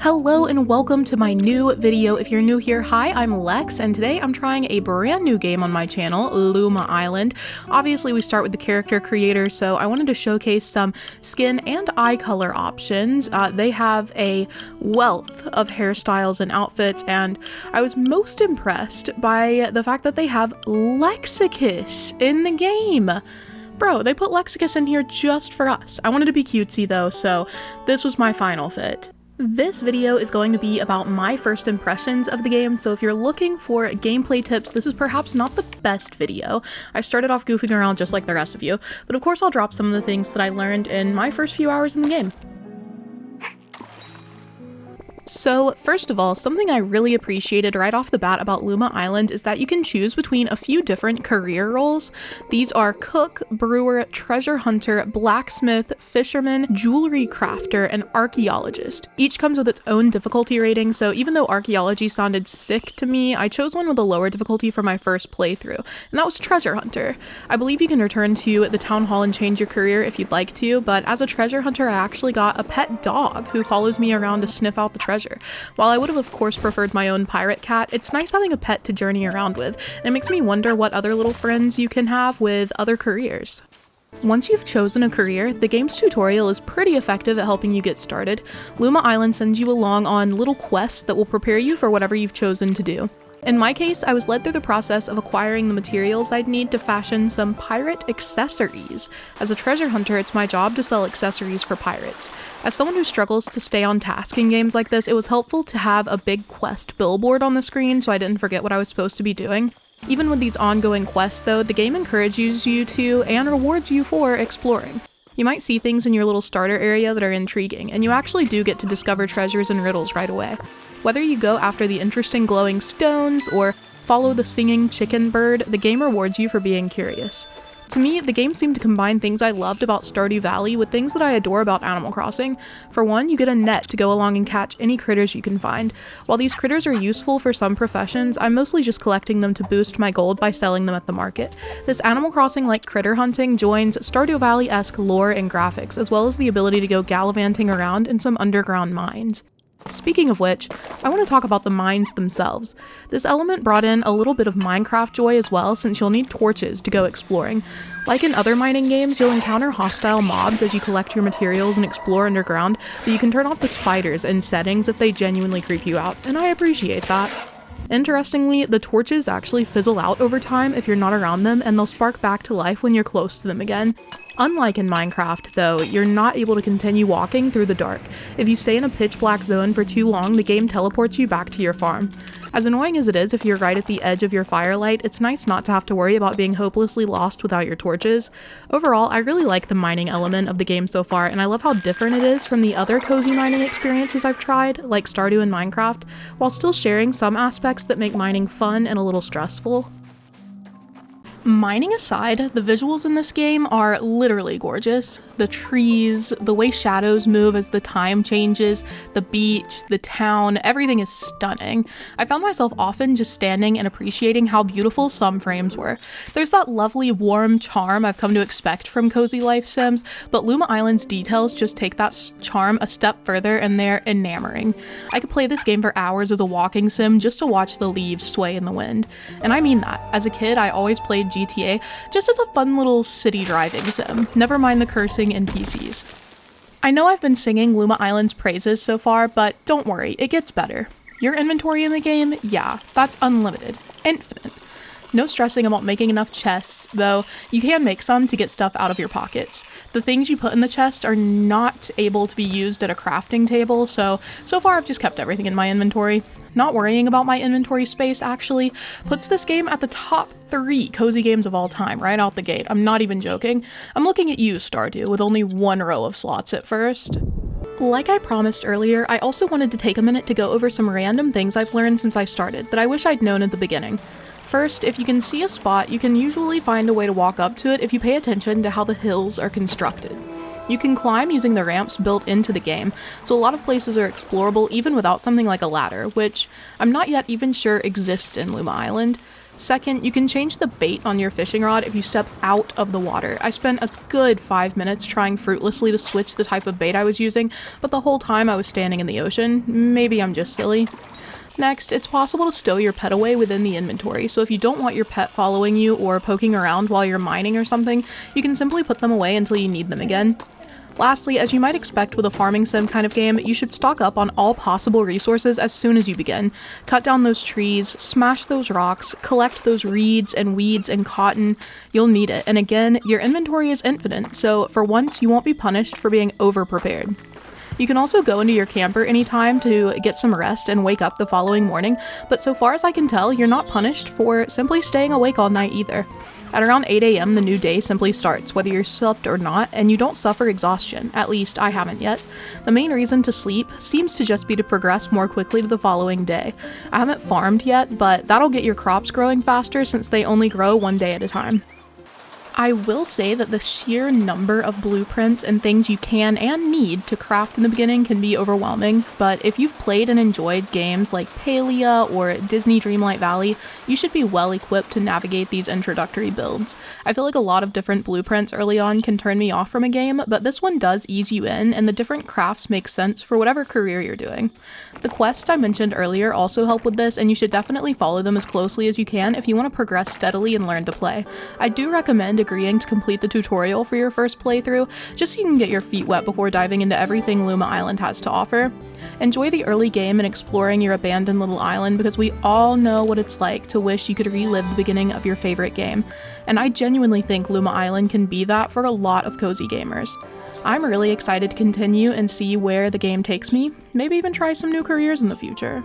Hello and welcome to my new video. If you're new here, hi, I'm Lex, and today I'm trying a brand new game on my channel, Luma Island. Obviously, we start with the character creator, so I wanted to showcase some skin and eye color options. They have a wealth of hairstyles and outfits, and I was most impressed by the fact that they have Lexicus in the game. Bro, they put Lexicus in here just for us. I wanted to be cutesy though, so this was my final fit. This video is going to be about my first impressions of the game, so if you're looking for gameplay tips, this is perhaps not the best video. I started off goofing around just like the rest of you, but of course I'll drop some of the things that I learned in my first few hours in the game. So first of all, something I really appreciated right off the bat about Luma Island is that you can choose between a few different career roles. These are cook, brewer, treasure hunter, blacksmith, fisherman, jewelry crafter, and archaeologist. Each comes with its own difficulty rating, so even though archaeology sounded sick to me, I chose one with a lower difficulty for my first playthrough, and that was treasure hunter. I believe you can return to the town hall and change your career if you'd like to, but as a treasure hunter I actually got a pet dog who follows me around to sniff out the treasure. While I would have of course preferred my own pirate cat, it's nice having a pet to journey around with, and it makes me wonder what other little friends you can have with other careers. Once you've chosen a career, the game's tutorial is pretty effective at helping you get started. Luma Island sends you along on little quests that will prepare you for whatever you've chosen to do. In my case, I was led through the process of acquiring the materials I'd need to fashion some pirate accessories. As a treasure hunter, it's my job to sell accessories for pirates. As someone who struggles to stay on task in games like this, it was helpful to have a big quest billboard on the screen so I didn't forget what I was supposed to be doing. Even with these ongoing quests though, the game encourages you to, and rewards you for, exploring. You might see things in your little starter area that are intriguing, and you actually do get to discover treasures and riddles right away. Whether you go after the interesting glowing stones or follow the singing chicken bird, the game rewards you for being curious. To me, the game seemed to combine things I loved about Stardew Valley with things that I adore about Animal Crossing. For one, you get a net to go along and catch any critters you can find. While these critters are useful for some professions, I'm mostly just collecting them to boost my gold by selling them at the market. This Animal Crossing-like critter hunting joins Stardew Valley-esque lore and graphics, as well as the ability to go gallivanting around in some underground mines. Speaking of which, I want to talk about the mines themselves. This element brought in a little bit of Minecraft joy as well, since you'll need torches to go exploring. Like in other mining games, you'll encounter hostile mobs as you collect your materials and explore underground, but you can turn off the spiders in settings if they genuinely creep you out, and I appreciate that. Interestingly, the torches actually fizzle out over time if you're not around them, and they'll spark back to life when you're close to them again. Unlike in Minecraft, though, you're not able to continue walking through the dark. If you stay in a pitch black zone for too long, the game teleports you back to your farm. As annoying as it is if you're right at the edge of your firelight, it's nice not to have to worry about being hopelessly lost without your torches. Overall, I really like the mining element of the game so far, and I love how different it is from the other cozy mining experiences I've tried, like Stardew and Minecraft, while still sharing some aspects that make mining fun and a little stressful. Mining aside, the visuals in this game are literally gorgeous. The trees, the way shadows move as the time changes, the beach, the town, everything is stunning. I found myself often just standing and appreciating how beautiful some frames were. There's that lovely warm charm I've come to expect from cozy life sims, but Luma Island's details just take that charm a step further and they're enamoring. I could play this game for hours as a walking sim just to watch the leaves sway in the wind. And I mean that. As a kid, I always played GTA just as a fun little city driving sim, never mind the cursing NPCs. I know I've been singing Luma Island's praises so far, but don't worry, it gets better. Your inventory in the game, yeah, that's unlimited, infinite. No stressing about making enough chests, though you can make some to get stuff out of your pockets. The things you put in the chest are not able to be used at a crafting table, so far I've just kept everything in my inventory. Not worrying about my inventory space actually puts this game at the top 3 cozy games of all time right out the gate. I'm not even joking. I'm looking at you, Stardew, with only 1 row of slots at first. Like I promised earlier, I also wanted to take a minute to go over some random things I've learned since I started that I wish I'd known at the beginning. First, if you can see a spot, you can usually find a way to walk up to it if you pay attention to how the hills are constructed. You can climb using the ramps built into the game, so a lot of places are explorable even without something like a ladder, which I'm not yet even sure exists in Luma Island. Second, you can change the bait on your fishing rod if you step out of the water. I spent a good 5 minutes trying fruitlessly to switch the type of bait I was using, but the whole time I was standing in the ocean. Maybe I'm just silly. Next, it's possible to stow your pet away within the inventory, so if you don't want your pet following you or poking around while you're mining or something, you can simply put them away until you need them again. Lastly, as you might expect with a farming sim kind of game, you should stock up on all possible resources as soon as you begin. Cut down those trees, smash those rocks, collect those reeds and weeds and cotton. You'll need it, and again, your inventory is infinite, so for once you won't be punished for being over-prepared. You can also go into your camper anytime to get some rest and wake up the following morning, but so far as I can tell, you're not punished for simply staying awake all night either. At around 8 AM, the new day simply starts, whether you're slept or not, and you don't suffer exhaustion. At least, I haven't yet. The main reason to sleep seems to just be to progress more quickly to the following day. I haven't farmed yet, but that'll get your crops growing faster since they only grow one day at a time. I will say that the sheer number of blueprints and things you can and need to craft in the beginning can be overwhelming, but if you've played and enjoyed games like Palia or Disney Dreamlight Valley, you should be well equipped to navigate these introductory builds. I feel like a lot of different blueprints early on can turn me off from a game, but this one does ease you in, and the different crafts make sense for whatever career you're doing. The quests I mentioned earlier also help with this, and you should definitely follow them as closely as you can if you want to progress steadily and learn to play. I do recommend agreeing to complete the tutorial for your first playthrough, just so you can get your feet wet before diving into everything Luma Island has to offer. Enjoy the early game and exploring your abandoned little island, because we all know what it's like to wish you could relive the beginning of your favorite game, and I genuinely think Luma Island can be that for a lot of cozy gamers. I'm really excited to continue and see where the game takes me, maybe even try some new careers in the future.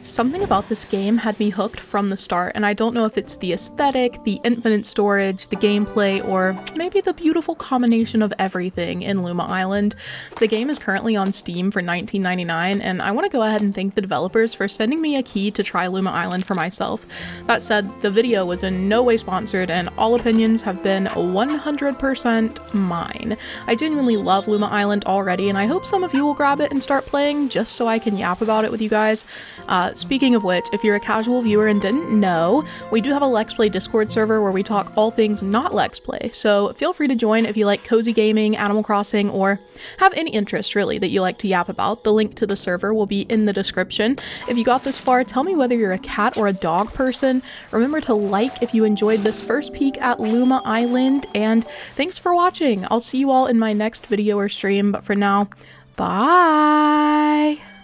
Something about this game had me hooked from the start, and I don't know if it's the aesthetic, the infinite storage, the gameplay, or maybe the beautiful combination of everything in Luma Island. The game is currently on Steam for $19.99, and I want to go ahead and thank the developers for sending me a key to try Luma Island for myself. That said, the video was in no way sponsored, and all opinions have been 100% mine. I genuinely love Luma Island already, and I hope some of you will grab it and start playing just so I can yap about it with you guys. Speaking of which, if you're a casual viewer and didn't know, we do have a Let's Play Discord server where we talk all things not Let's Play, so feel free to join if you like cozy gaming, Animal Crossing, or have any interest really that you like to yap about. The link to the server will be in the description. If you got this far, tell me whether you're a cat or a dog person. Remember to like if you enjoyed this first peek at Luma Island, and thanks for watching. I'll see you all in my next video or stream, but for now, bye!